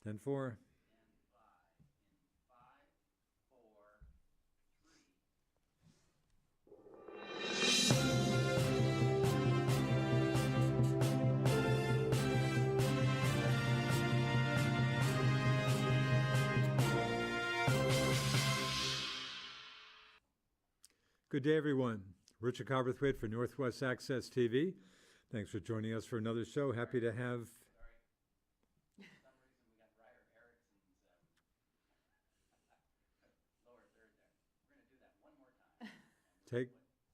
And four. And five. In five, four, three. Good day, everyone. Richard Cobrathwaite for Northwest Access TV. Thanks for joining us for another show. Happy to have. Sorry. For some reason we got Ryder Erickson's lower third there. We're going to do that one more time.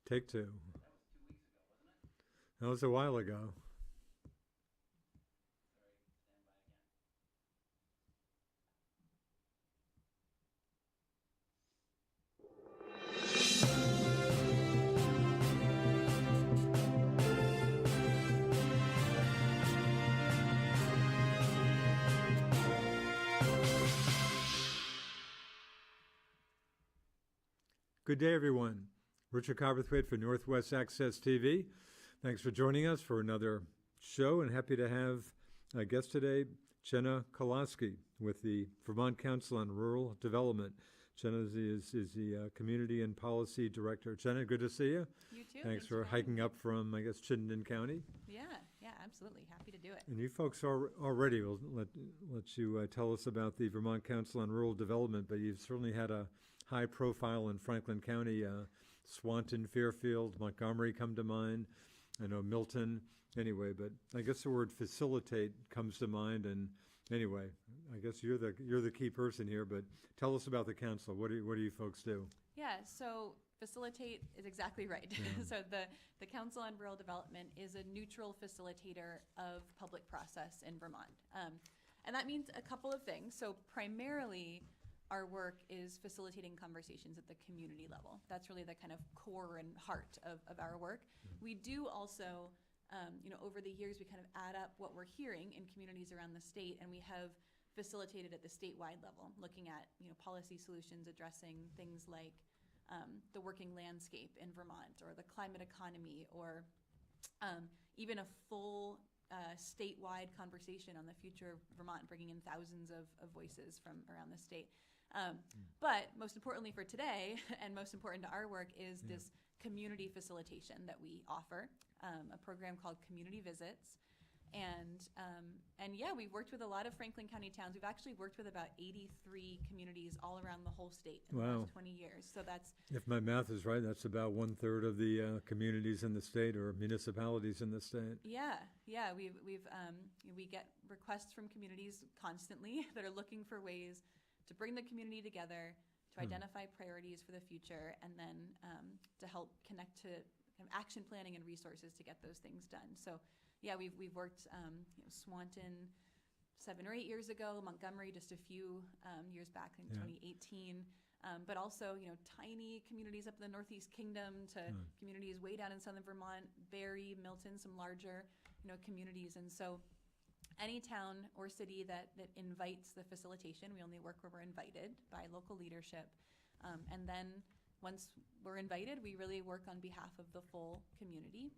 Take two. That was 2 weeks ago, wasn't it? That was a while ago. Sorry, stand by again. Good day, everyone. Richard Cobrathwaite for Northwest Access TV. Thanks for joining us for another show, and happy to have a guest today, Jenna Koloski with the Vermont Council on Rural Development. Jenna is the Community and Policy Director. Jenna, good to see you. You too. Thanks for hiking up from, I guess, Chittenden County. Yeah, absolutely. Happy to do it. And you folks are already, we'll let you tell us about the Vermont Council on Rural Development, but you've certainly had a high profile in Franklin County. Swanton, Fairfield, Montgomery come to mind. I know Milton. Anyway, but I guess the word facilitate comes to mind. And anyway, I guess you're the key person here. But tell us about the council. What do you folks do? Yeah, so facilitate is exactly right. Yeah. So the Council on Rural Development is a neutral facilitator of public process in Vermont. And that means a couple of things. So primarily, our work is facilitating conversations at the community level. That's really the kind of core and heart of our work. Mm-hmm. We do also, over the years, we kind of add up what we're hearing in communities around the state, and we have facilitated at the statewide level, looking at policy solutions addressing things like the working landscape in Vermont, or the climate economy, or even a full statewide conversation on the future of Vermont, bringing in thousands of voices from around the state. But most importantly for today, and most important to our work, is this community facilitation that we offer, a program called Community Visits. And yeah, we've worked with a lot of Franklin County towns. We've actually worked with about 83 communities all around the whole state in the last 20 years. So that's, if my math is right, that's about 1/3 of the communities in the state or municipalities in the state. Yeah. We get requests from communities constantly that are looking for ways to bring the community together, to identify priorities for the future, and then to help connect to kind of action planning and resources to get those things done. So yeah, we've worked Swanton 7 or 8 years ago, Montgomery just a few years back in 2018, but also tiny communities up in the Northeast Kingdom to communities way down in southern Vermont, Barrie, Milton, some larger communities. And so any town or city that invites the facilitation, we only work where we're invited by local leadership, and then once we're invited, we really work on behalf of the full community,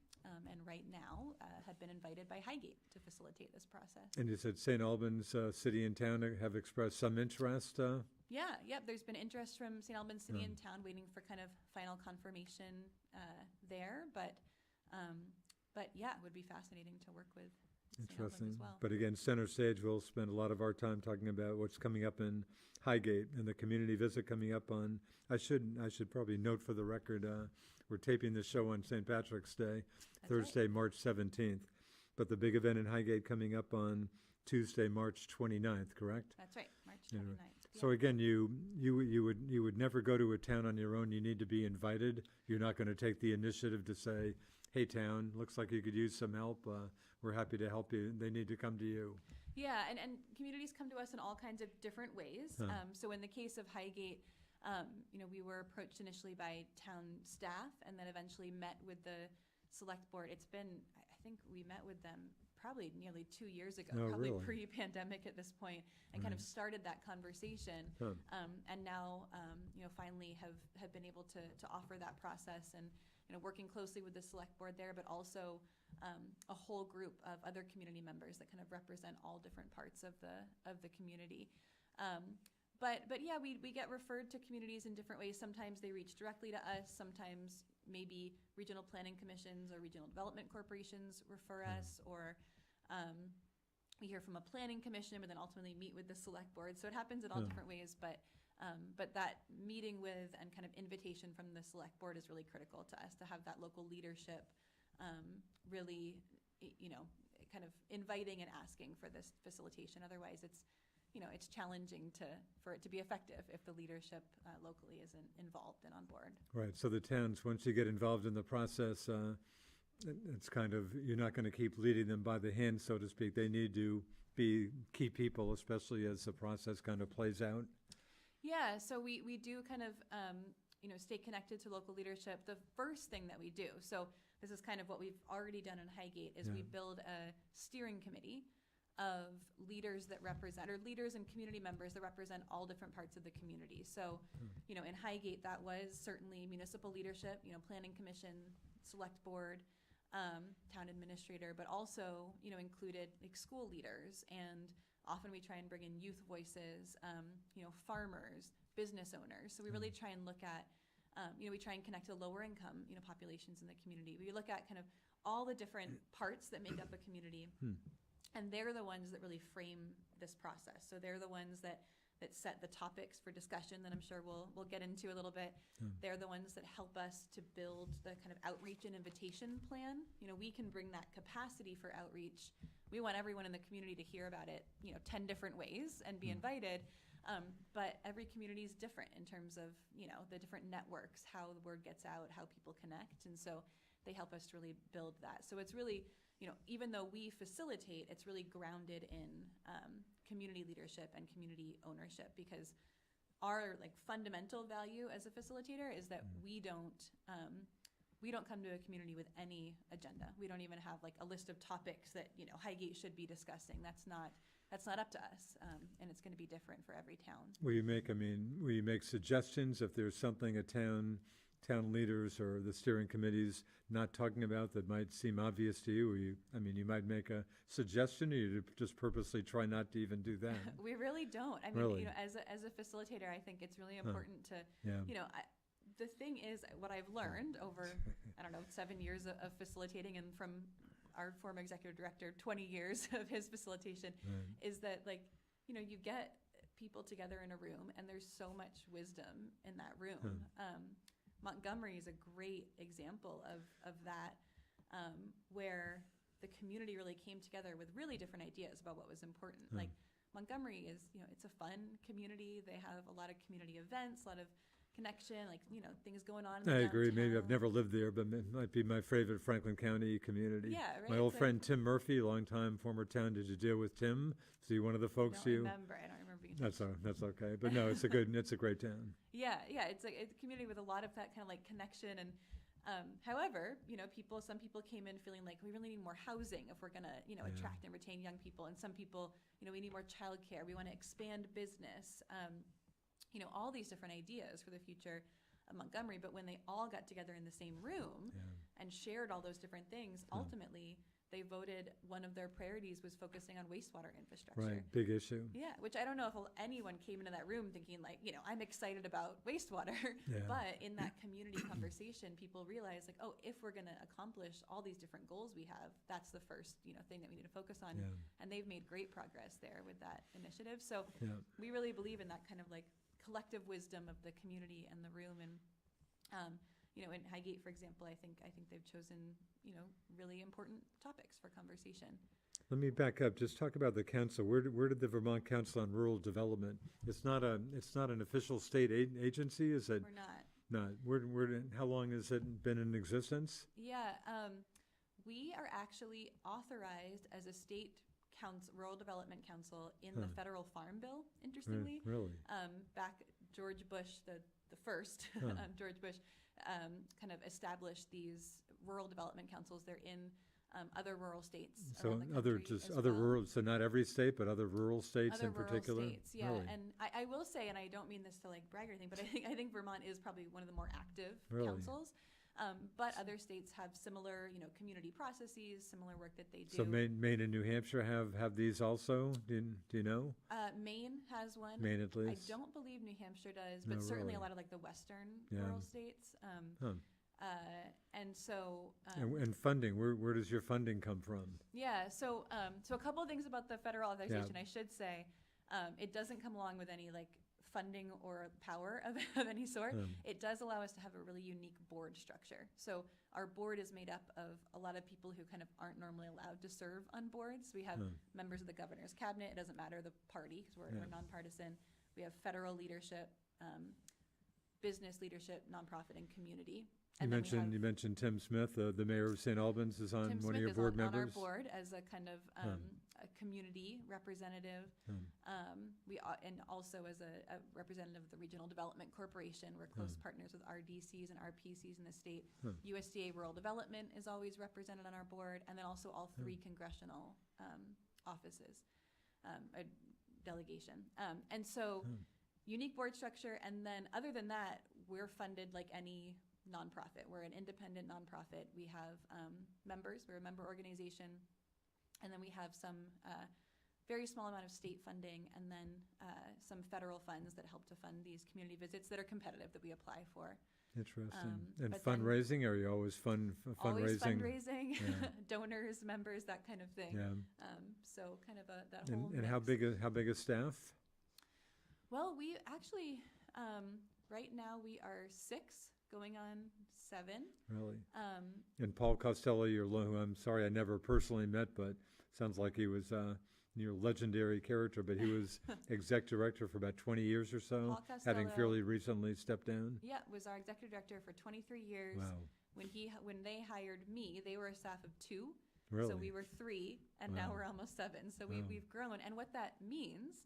and right now have been invited by Highgate to facilitate this process. And you said St. Albans city and town have expressed some interest? There's been interest from St. Albans city and town, waiting for kind of final confirmation there, but yeah, it would be fascinating to work with Interesting. As well. But again, center stage, we'll spend a lot of our time talking about what's coming up in Highgate and the community visit coming up on, I should probably note for the record, we're taping this show on St. Patrick's Day, That's Thursday, right. March 17th. But the big event in Highgate coming up on Tuesday, March 29th, correct? That's right, March 29th. So again, you would never go to a town on your own. You need to be invited. You're not going to take the initiative to say, hey, town, looks like you could use some help. We're happy to help you. They need to come to you. Yeah, and communities come to us in all kinds of different ways. So in the case of Highgate, we were approached initially by town staff and then eventually met with the select board. It's been, I think we met with them probably nearly 2 years ago, probably really? Pre-pandemic at this point, and kind of started that conversation. And now, finally have been able to offer that process, and working closely with the select board there, but also a whole group of other community members that kind of represent all different parts of the community. But yeah, we get referred to communities in different ways. Sometimes they reach directly to us. Sometimes maybe regional planning commissions or regional development corporations refer us, or we hear from a planning commission, but then ultimately meet with the select board. So it happens in all different ways, but that meeting with and kind of invitation from the select board is really critical to us, to have that local leadership really, kind of inviting and asking for this facilitation. Otherwise, it's challenging for it to be effective if the leadership locally isn't involved and on board. Right, so the towns, once you get involved in the process, it's kind of, you're not going to keep leading them by the hand, so to speak. They need to be key people, especially as the process kind of plays out. Yeah, so we do kind of, stay connected to local leadership. The first thing that we do, so this is kind of what we've already done in Highgate, is we build a steering committee of leaders that represent, or leaders and community members that represent all different parts of the community. So, in Highgate, that was certainly municipal leadership, planning commission, select board, town administrator, but also, included like school leaders, and often we try and bring in youth voices, farmers, business owners. So we really try and look at, we try and connect to lower income, populations in the community. We look at kind of all the different parts that make up a community. And they're the ones that really frame this process. So they're the ones that set the topics for discussion that I'm sure we'll get into a little bit. They're the ones that help us to build the kind of outreach and invitation plan. We can bring that capacity for outreach. We want everyone in the community to hear about it, 10 different ways and be invited. But every community is different in terms of, the different networks, how the word gets out, how people connect. And so they help us to really build that. So it's really, even though we facilitate, it's really grounded in community leadership and community ownership, because our fundamental value as a facilitator is that we don't come to a community with any agenda. We don't even have a list of topics that Highgate should be discussing. That's not up to us, and it's going to be different for every town. Will you make suggestions if there's something a town leaders or the steering committees not talking about that might seem obvious to you? Or you might make a suggestion, or you just purposely try not to even do that? We really don't. Really? As a facilitator, I think it's really important to, the thing is, what I've learned over, 7 years of facilitating, and from our former executive director, 20 years of his facilitation, is that you get people together in a room, and there's so much wisdom in that room. Montgomery is a great example of that, where the community really came together with really different ideas about what was important. Montgomery is, it's a fun community. They have a lot of community events, a lot of connection, things going on in the I agree. downtown. Maybe I've never lived there, but it might be my favorite Franklin County community. Yeah, right. My old friend Tim Murphy, longtime former town. Did you deal with Tim? Is he one of the folks I don't remember being. That's okay. But no, it's a great town. Yeah. It's a community with a lot of that kind of connection. And however, some people came in feeling like we really need more housing if we're going to, attract and retain young people. And some people, we need more childcare. We want to expand business. All these different ideas for the future of Montgomery. But when they all got together in the same room and shared all those different things, ultimately they voted one of their priorities was focusing on wastewater infrastructure. Right, big issue. Yeah, which I don't know if anyone came into that room thinking I'm excited about wastewater. But in that community conversation, people realized if we're going to accomplish all these different goals we have, that's the first thing that we need to focus on. And they've made great progress there with that initiative. So we really believe in that kind of collective wisdom of the community and the room. And in Highgate, for example, I think they've chosen really important topics for conversation. Let me back up. Just talk about the council. Where did the Vermont Council on Rural Development? It's not an official state agency, is it? We're not. Not. How long has it been in existence? Yeah, we are actually authorized as a state rural development council in the federal farm bill, interestingly. Really? Back George Bush, the first, George Bush, kind of established these rural development councils. They're in other rural states. So other rural, so not every state, but other rural states in particular? Other rural states, yeah. Really? And I will say, and I don't mean this to brag or anything, but I think Vermont is probably one of the more active Really? councils. But other states have similar, community processes, similar work that they do. So Maine and New Hampshire have these also? Do you know? Maine has one. Maine at least? I don't believe New Hampshire does, No, but certainly really? a lot of like the western Yeah. rural states. Huh. And so, And funding, where does your funding come from? yeah, so a couple of things about the federal authorization. I should say, it doesn't come along with any like funding or power of any sort. It does allow us to have a really unique board structure. So our board is made up of a lot of people who kind of aren't normally allowed to serve on boards. We have members of the governor's cabinet. It doesn't matter the party because we're nonpartisan. We have federal leadership, business leadership, nonprofit, and community. You mentioned Tim Smith, the mayor of St. Albans, is on Tim one Smith of your is board on members. our board as a kind of a community representative. And also as a representative of the Regional Development Corporation. We're close partners with RDCs and RPCs in the state. USDA Rural Development is always represented on our board, and then also all three congressional offices, a delegation. And so unique board structure, and then other than that, we're funded like any nonprofit. We're an independent nonprofit. We have members. We're a member organization. And then we have some very small amount of state funding, and then some federal funds that help to fund these community visits that are competitive that we apply for. Interesting. And but fundraising, are you always fundraising? Always fundraising, donors, members, that kind of thing. Yeah. So kind of that whole And mix. how big a staff? Well, we actually, right now we are 6, going on 7. Really? And Paul Costello, who I'm sorry I never personally met, but sounds like he was your legendary character, but he was exec director for about 20 years or so, Paul Costello, having fairly recently stepped down. Yeah, was our executive director for 23 years. Wow. When they hired me, they were a staff of 2. Really? So we were 3, and now Wow. we're almost 7. So Wow. we've grown. And what that means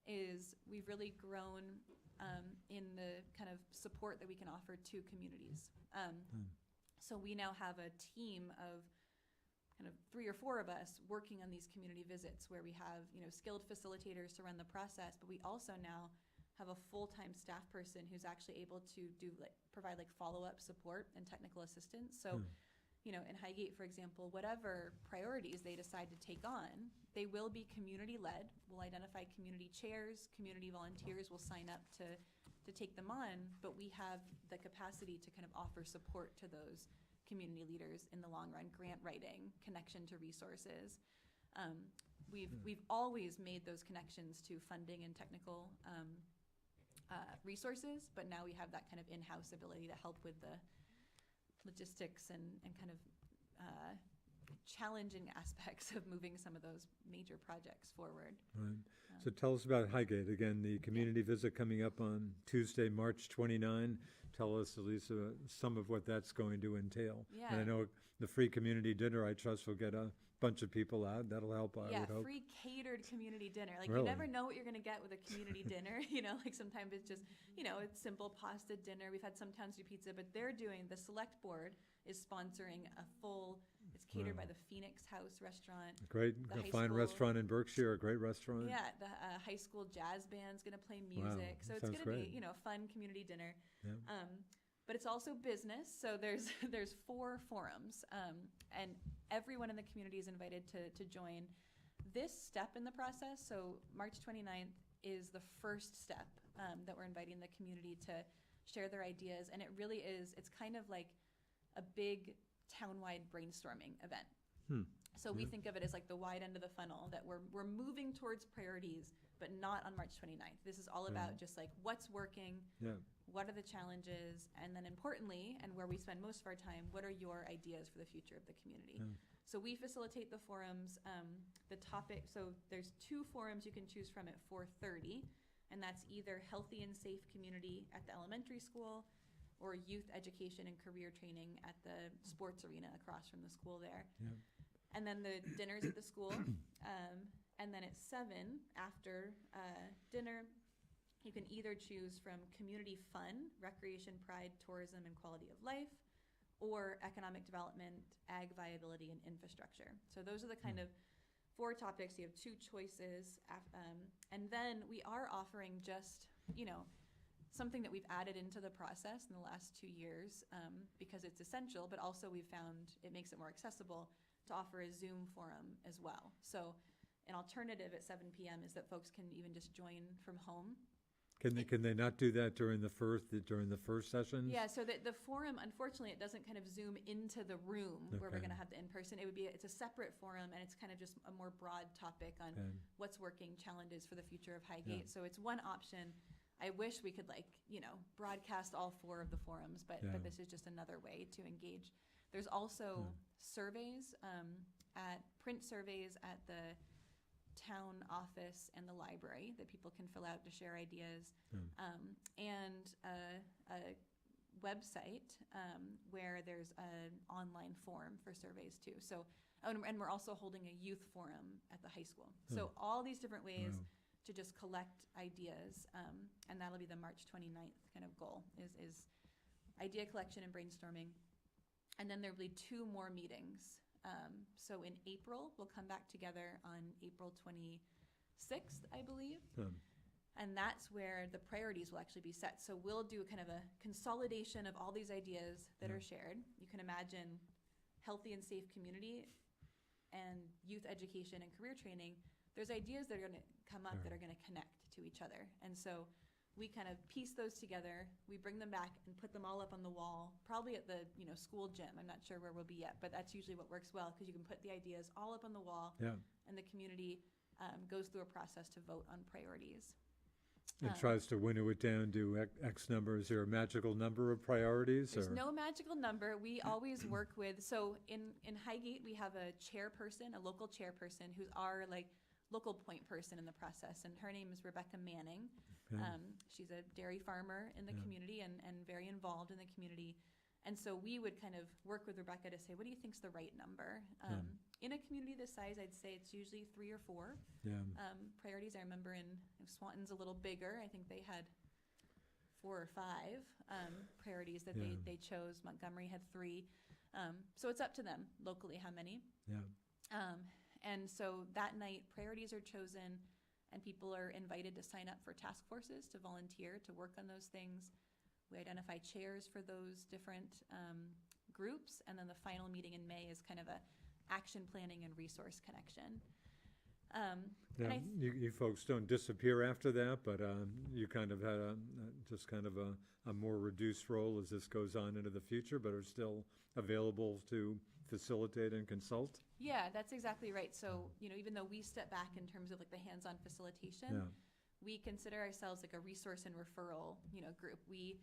is we've really grown in the kind of support that we can offer to communities. So we now have a team of kind of 3 or 4 of us working on these community visits where we have, skilled facilitators to run the process, but we also now have a full-time staff person who's actually able to provide follow-up support and technical assistance. So, in Highgate, for example, whatever priorities they decide to take on, they will be community-led. We'll identify community chairs, community volunteers will sign up to take them on, but we have the capacity to kind of offer support to those community leaders in the long run, grant writing, connection to resources. We've always made those connections to funding and technical resources, but now we have that kind of in-house ability to help with the logistics and kind of challenging aspects of moving some of those major projects forward. Right. So tell us about Highgate. Again, the community visit coming up on Tuesday, March 29. Tell us at least some of what that's going to entail. Yeah. And I know the free community dinner, I trust, will get a bunch of people out. That'll help, I would hope. Free catered community dinner. Really? You never know what you're going to get with a community dinner. Sometimes it's just, it's simple pasta dinner. We've had some towns do pizza, but the select board is sponsoring a full, it's catered by the Phoenix House restaurant. A fine restaurant in Berkshire, a great restaurant. Yeah, the high school jazz band's going to play music. So it's going to be, a fun community dinner. Yeah. But it's also business, so there's 4 forums, and everyone in the community is invited to join this step in the process. So March 29th is the first step that we're inviting the community to share their ideas, and it really is, it's kind of like a big town-wide brainstorming event. So we think of it as like the wide end of the funnel, that we're moving towards priorities, but not on March 29th. This is all about just like what's working, what are the challenges, and then importantly, and where we spend most of our time, what are your ideas for the future of the community? So we facilitate the forums. The topic, so there's 2 forums you can choose from at 4:30, and that's either healthy and safe community at the elementary school or youth education and career training at the sports arena across from the school there. And then the dinner's at the school. And then at 7, after dinner, you can either choose from community fun, recreation, pride, tourism, and quality of life, or economic development, ag viability, and infrastructure. So those are the kind of 4 topics. You have 2 choices. And then we are offering just, something that we've added into the process in the last 2 years because it's essential, but also we've found it makes it more accessible to offer a Zoom forum as well. So an alternative at 7 p.m. is that folks can even just join from home. Can they not do that during the first sessions? Yeah, so the forum, unfortunately, it doesn't kind of zoom into the room where we're Okay. going to have the in-person. It's a separate forum, and it's kind of just a more broad topic on Okay. what's working, challenges for the future of Highgate. So it's one option. I wish we could broadcast all 4 of the forums, but Yeah. this is just another way to engage. There's also surveys, print surveys at the town office and the library that people can fill out to share ideas, and a website where there's an online form for surveys too. So, and we're also holding a youth forum at the high school. So all these different ways Wow. to just collect ideas, and that'll be the March 29th kind of goal is idea collection and brainstorming. And then there'll be 2 more meetings. So in April, we'll come back together on April 26th, I believe. And that's where the priorities will actually be set. So we'll do kind of a consolidation of all these ideas that are shared. You can imagine healthy and safe community and youth education and career training. There's ideas that are going to come up that are going to connect to each other. And so we kind of piece those together. We bring them back and put them all up on the wall, probably at the school gym. I'm not sure where we'll be yet, but that's usually what works well because you can put the ideas all up on the wall, and the community goes through a process to vote on priorities. It tries to winnow it down to X number. Is there a magical number of priorities? There's no magical number. We always work with, so in Highgate, we have a chairperson, a local chairperson, who's our local point person in the process, and her name is Rebecca Manning. She's a dairy farmer in the community and very involved in the community. And so we would kind of work with Rebecca to say, what do you think's the right number? In a community this size, I'd say it's usually 3 or 4 priorities. I remember in Swanton's a little bigger. I think they had 4 or 5 priorities that they chose. Montgomery had 3. So it's up to them locally how many. And so that night, priorities are chosen, and people are invited to sign up for task forces to volunteer to work on those things. We identify chairs for those different groups, and then the final meeting in May is kind of a action planning and resource connection. You folks don't disappear after that, but you kind of had a more reduced role as this goes on into the future, but are still available to facilitate and consult? Yeah, that's exactly right. So, even though we step back in terms of the hands-on facilitation, we consider ourselves like a resource and referral, group. We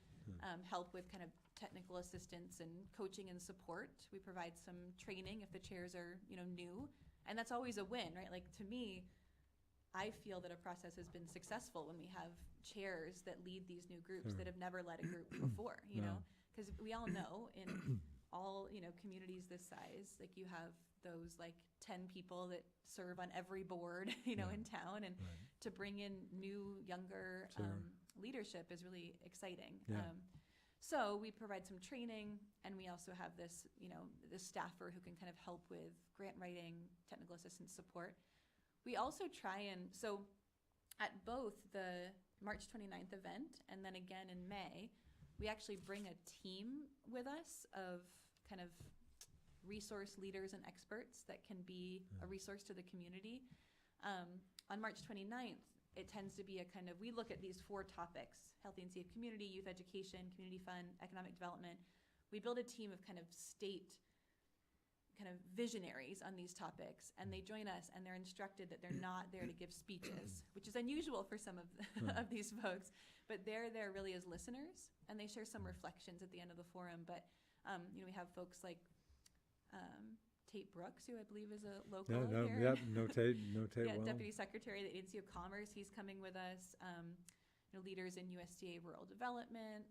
help with kind of technical assistance and coaching and support. We provide some training if the chairs are, new, and that's always a win, right? To me, I feel that a process has been successful when we have chairs that lead these new groups that have never led a group before, because we all know in all, communities this size, you have those 10 people that serve on every board, in town, and to bring in new, younger leadership is really exciting. So we provide some training, and we also have this, this staffer who can kind of help with grant writing, technical assistance support. We also try so at both the March 29th event and then again in May, we actually bring a team with us of kind of resource leaders and experts that can be a resource to the community. On March 29th, it tends to be we look at these 4 topics: healthy and safe community, youth education, community fun, economic development. We build a team of kind of state visionaries on these topics, and they join us, and they're instructed that they're not there to give speeches, which is unusual for some of of these folks, but they're there really as listeners, and they share some reflections at the end of the forum. But we have folks like Tate Brooks, who I believe is a local here. No Tate Yeah, well. Deputy Secretary of the Agency of Commerce, he's coming with us. Leaders in USDA Rural Development,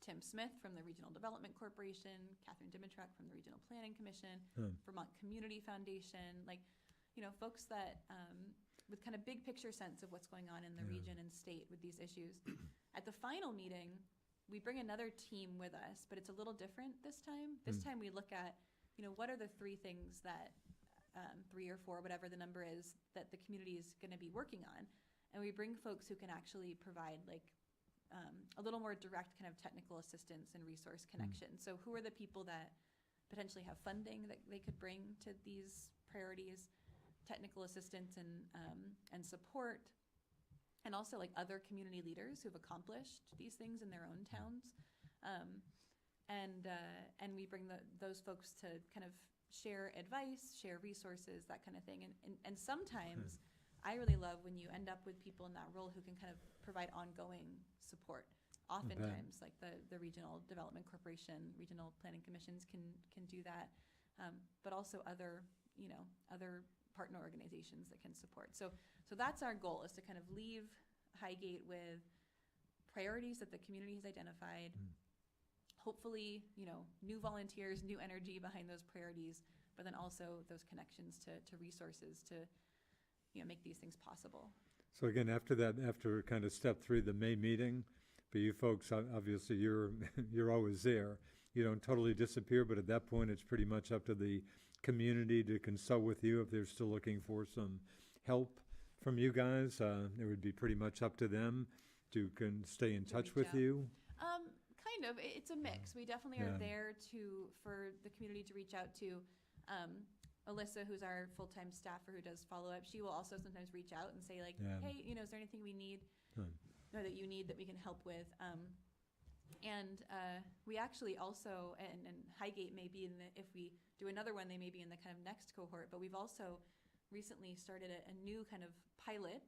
Tim Smith from the Regional Development Corporation, Catherine Dimitruk from the Regional Planning Commission, Vermont Community Foundation, folks that with kind of big picture sense of what's going on in the region and state with these issues. At the final meeting, we bring another team with us, but it's a little different this time. This time we look at, what are the 3 things that, 3 or 4, whatever the number is, that the community is going to be working on. and we bring folks who can actually provide like a little more direct kind of technical assistance and resource connection. So who are the people that potentially have funding that they could bring to these priorities, technical assistance and support, and also like other community leaders who've accomplished these things in their own towns. And we bring those folks to kind of share advice, share resources, that kind of thing. And sometimes I really love when you end up with people in that role who can kind of provide ongoing support. Oftentimes, like the Regional Development Corporation, regional planning commissions can do that, but also other partner organizations that can support. So that's our goal, is to kind of leave Highgate with priorities that the community has identified. Hopefully, new volunteers, new energy behind those priorities, but then also those connections to resources to, make these things possible. So again, after kind of step 3, the May meeting, but you folks, obviously you're always there. You don't totally disappear, but at that point, it's pretty much up to the community to consult with you if they're still looking for some help from you guys. It would be pretty much up to them to stay in touch with you. Kind of. It's a mix. We definitely are there for the community to reach out to. Alyssa, who's our full-time staffer who does follow-up, she will also sometimes reach out and say, like, hey, is there anything we need or that you need that we can help with? And we actually also, and Highgate may be if we do another one, they may be in the kind of next cohort, but we've also recently started a new kind of pilot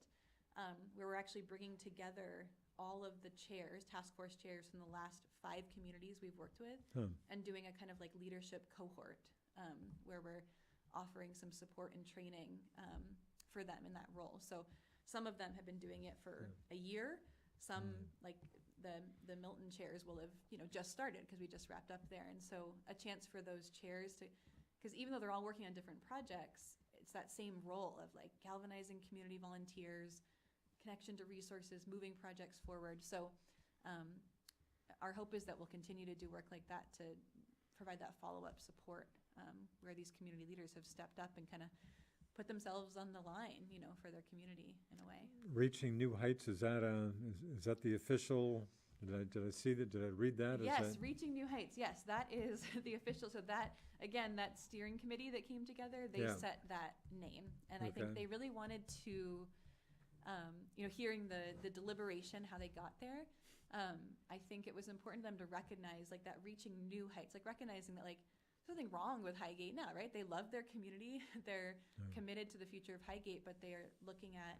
where we're actually bringing together all of the task force chairs from the last 5 communities we've worked with and doing a kind of like leadership cohort where we're offering some support and training for them in that role. So some of them have been doing it for a year. Some, like the Milton chairs, will have just started because we just wrapped up there. And so a chance for those chairs to, because even though they're all working on different projects, it's that same role of like galvanizing community volunteers, connection to resources, moving projects forward. So our hope is that we'll continue to do work like that to provide that follow-up support where these community leaders have stepped up and kind of put themselves on the line, for their community in a way. Reaching New Heights, is that the official? Did I see that? Did I read that? Yes, Reaching New Heights. Yes, that is the official. So that, again, that steering committee that came together, they set that name. And I think they really wanted to, hearing the deliberation, how they got there, I think it was important to them to recognize like that reaching new heights, like recognizing that like there's nothing wrong with Highgate now, right? They love their community. They're committed to the future of Highgate, but they're looking at,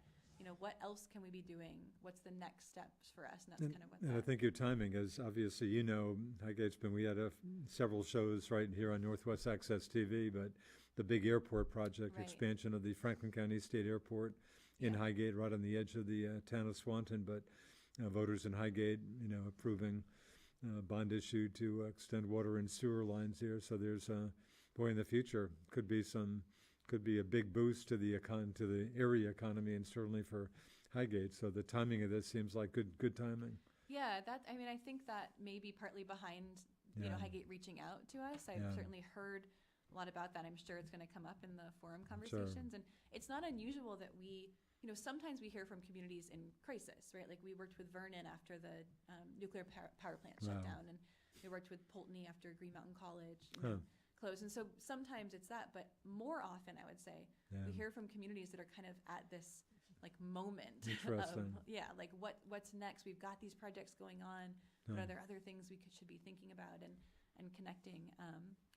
what else can we be doing? What's the next steps for us? And that's kind of what. And I think your timing is obviously, Highgate's we had several shows right here on Northwest Access TV, but the big airport project, expansion of the Franklin County State Airport in Highgate, right on the edge of the town of Swanton, but voters in Highgate, approving bond issue to extend water and sewer lines here. So there's in the future could be a big boost to the area economy and certainly for Highgate. So the timing of this seems like good timing. Yeah, I think that may be partly behind Highgate reaching out to us. I've certainly heard a lot about that. I'm sure it's going to come up in the forum conversations. And it's not unusual that we, sometimes we hear from communities in crisis, right? Like we worked with Vernon after the nuclear power plant shut down, and we worked with Pulteney after Green Mountain College closed. And so sometimes it's that, but more often I would say we hear from communities that are kind of at this like moment Interesting. of, like what's next? We've got these projects going on, but are there other things we should be thinking about and connecting?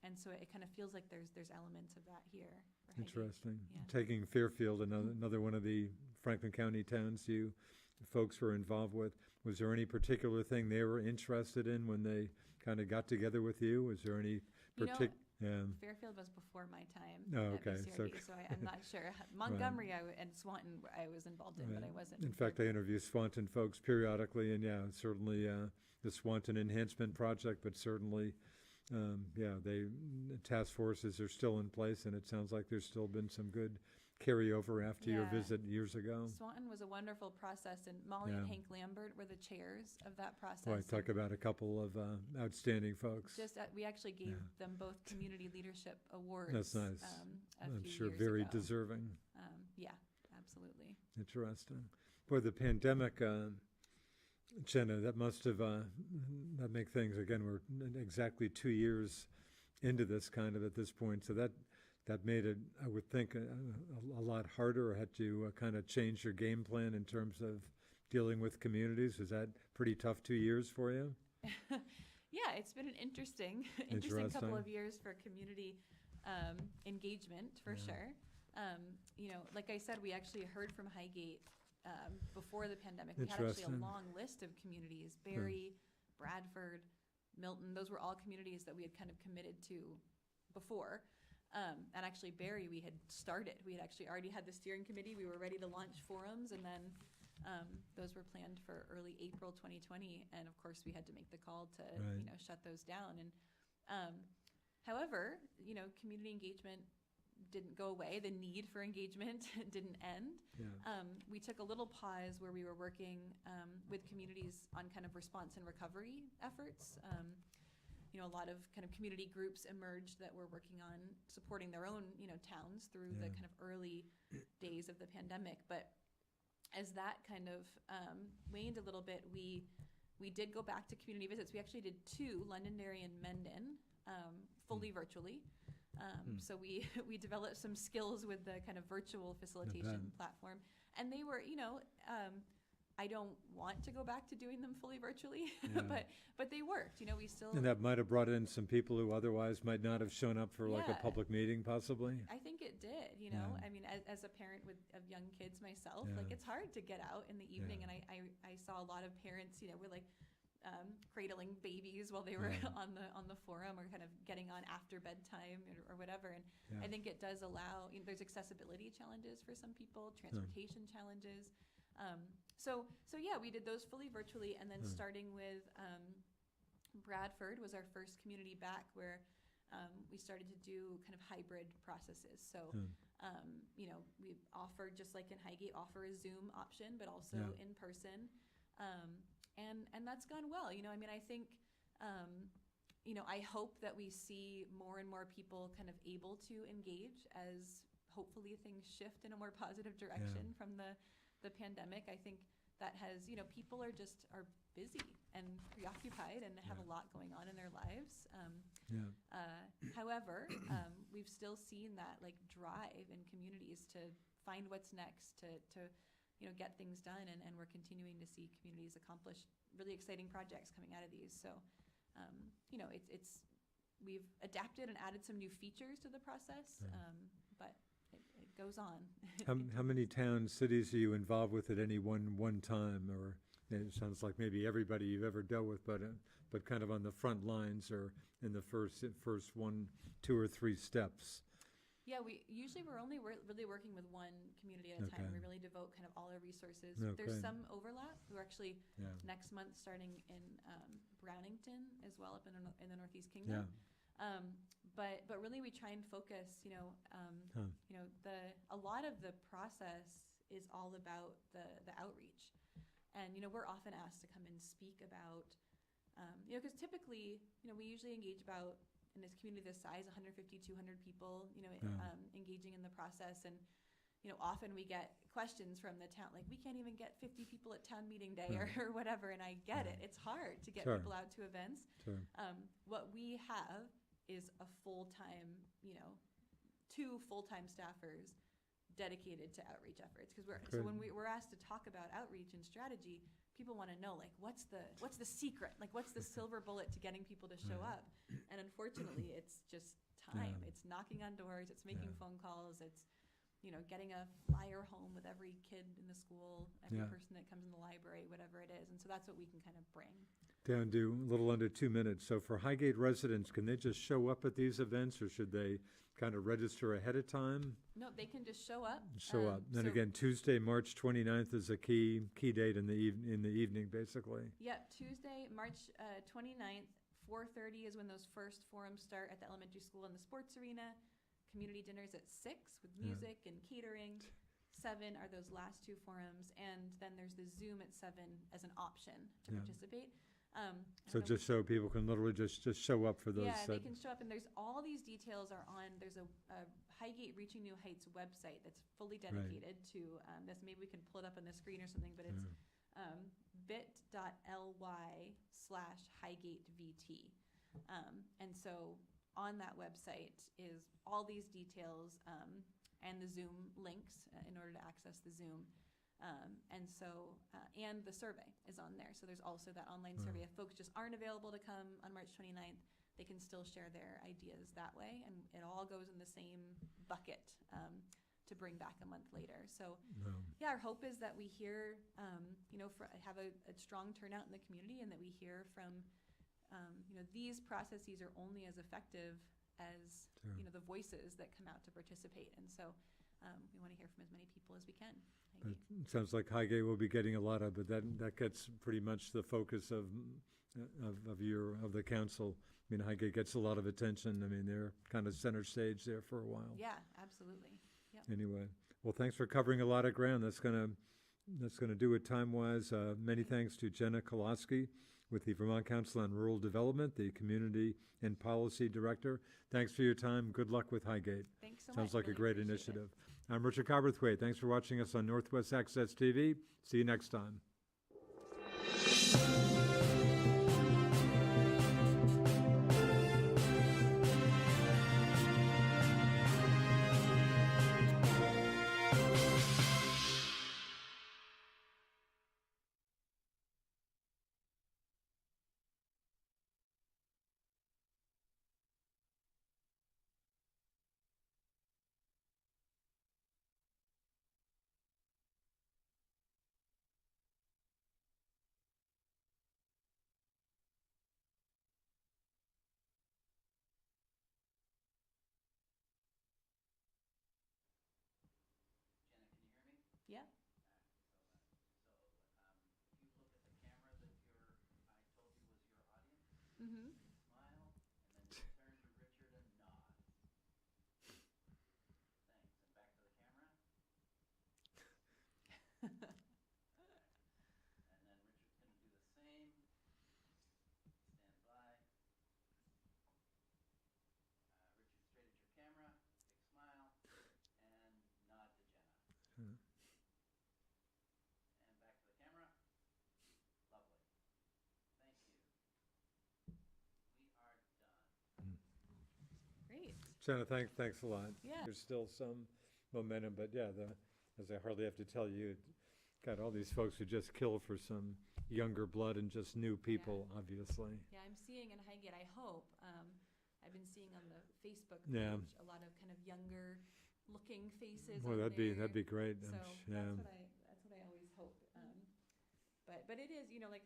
And so it kind of feels like there's elements of that here. Interesting. Taking Fairfield, another one of the Franklin County towns you folks were involved with, was there any particular thing they were interested in when they kind of got together with you? Was there any particular? Fairfield was before my time at okay. So I'm not sure. Montgomery and Swanton I was involved in, but I wasn't. In fact, I interview Swanton folks periodically, and certainly the Swanton Enhancement Project, but certainly the task forces are still in place, and it sounds like there's still been some good carryover after your visit years ago. Swanton was a wonderful process, and Molly and Hank Lambert were the chairs of that process. Well, I talk about a couple of outstanding folks. We actually gave them both community leadership awards. That's nice. I'm sure years very ago. deserving. Yeah, absolutely. Interesting. For the pandemic, Jenna, that must have, that make things, again, we're exactly 2 years into this kind of at this point, so that made it, I would think, a lot harder, or had to kind of change your game plan in terms of dealing with communities. Was that pretty tough 2 years for you? Yeah, it's been an interesting couple of years for community engagement, for sure. You know, like I said, we actually heard from Highgate before the pandemic. We had actually a long list of communities: Barrie, Bradford, Milton. Those were all communities that we had kind of committed to before. And actually, Barrie, we had started. We had actually already had the steering committee. We were ready to launch forums, and then those were planned for early April 2020. And of course, we had to make the call to you know, shut those down. And however, you know, community engagement didn't go away. The need for engagement didn't end. Yeah. We took a little pause where we were working with communities on kind of response and recovery efforts. You know, a lot of kind of community groups emerged that were working on supporting their own, you know, towns through the kind of early days of the pandemic. But as that kind of waned a little bit, we did go back to community visits. We actually did 2, Londonderry and Mendon, fully virtually. So we developed some skills with the kind of virtual facilitation platform, and they were, you know, I don't want to go back to doing them fully virtually, but they worked. You know, we still. And that might have brought in some people who otherwise might not have shown up for like a public meeting, possibly. I think it did. You know, I mean, as a parent of young kids myself, like it's hard to get out in the evening, and I saw a lot of parents, you know, were like cradling babies while they were on the forum, or kind of getting on after bedtime or whatever. And I think it does allow. You know, there's accessibility challenges for some people, transportation challenges. So yeah, we did those fully virtually, and then starting with Bradford was our first community back, where we started to do kind of hybrid processes. So you know, we offered, just like in Highgate, offer a Zoom option, but also in person, and that's gone well. You know, I mean, I think you know, I hope that we see more and more people kind of able to engage as hopefully things shift in a more positive direction from the pandemic. I think that has, you know, people are busy and preoccupied and have a lot going on in their lives. However, we've still seen that like drive in communities to find what's next, to you know, get things done, and we're continuing to see communities accomplish really exciting projects coming out of these. So you know, we've adapted and added some new features to the process, but it goes on. How many towns, cities are you involved with at any one time? Or it sounds like maybe everybody you've ever dealt with, but kind of on the front lines, or in the first 1, 2, or 3 steps. Yeah, we're only really working with one community at a time. We really devote kind of all our resources. There's some overlap. We're actually next month starting in Brownington as well, up in the Northeast Kingdom. But really we try and focus, you know, you know, a lot of the process is all about the outreach. And, you know, we're often asked to come and speak about, you know, because typically, you know, we usually engage about, in this community this size, 150, 200 people, you know, engaging in the process. And, you know, often we get questions from the town, like, we can't even get 50 people at town meeting day or whatever. And I get it. It's hard to get people out to events. What we have is a full-time, you know, 2 full-time staffers dedicated to outreach efforts. Because so when we're asked to talk about outreach and strategy, people want to know, like, what's the secret? Like, what's the silver bullet to getting people to show up? And unfortunately, it's just time. It's knocking on doors. It's making phone calls. It's, you know, getting a flyer home with every kid in the school, every person that comes in the library, whatever it is. And so that's what we can kind of bring. Down to a little under 2 minutes. So for Highgate residents, can they just show up at these events, or should they kind of register ahead of time? No, they can just show up. Then again, Tuesday, March 29th is a key date in the evening, basically. Yep, Tuesday, March 29th, 4:30 is when those first forums start at the elementary school in the sports arena. Community dinners at 6 with music and catering. 7 are those last 2 forums, and then there's the Zoom at 7 as an option to participate. I So don't know- just so people can literally just show up for those. Yeah, they can show up, and there's all these details are on, there's a Highgate Reaching New Heights website that's fully dedicated to this. Maybe we can pull it up on the screen or something, but it's bit.ly/HighgateVT. And so on that website is all these details and the Zoom links in order to access the Zoom. And so, and the survey is on there. So there's also that online survey. If folks just aren't available to come on March 29th, they can still share their ideas that way. And it all goes in the same bucket to bring back a month later. So yeah, our hope is that we hear, have a strong turnout in the community, and that we hear from, these processes are only as effective as, the voices that come out to participate. And so we want to hear from as many people as we can. But it sounds like Highgate will be getting a lot of, but that gets pretty much the focus of the council. I mean, Highgate gets a lot of attention. I mean, they're kind of center stage there for a while. Yeah, absolutely. Yep. Anyway, well, thanks for covering a lot of ground. That's gonna do it time-wise. Many thanks to Jenna Koloski with the Vermont Council on Rural Development, the Community and Policy Director. Thanks for your time. Good luck with Highgate. Thanks so much. Sounds like Really a great appreciate it. initiative. I'm Richard Cobrathwaite. Thanks for watching us on Northwest Access TV. See you next time. Jenna, can you hear me? Yeah. If you look at the camera that I told you was your audience, Mm-hmm. smile, and then you turn to Richard and nod. Thanks. And back to the camera. And then Richard's going to do the same. Stand by. Richard, straight at your camera, big smile, and nod to Jenna. And back to the camera. Lovely. Thank you. We are done. Great. Jenna, thanks a lot. Yeah. There's still some momentum, but yeah, as I hardly have to tell you, got all these folks who just kill for some younger blood and just new people, obviously. Yeah, I'm seeing in Highgate, I hope, I've been seeing on the Facebook Yeah. page a lot of kind of younger looking faces. Well, on that'd be there. great. So Yeah. that's what I always hope. But it is, like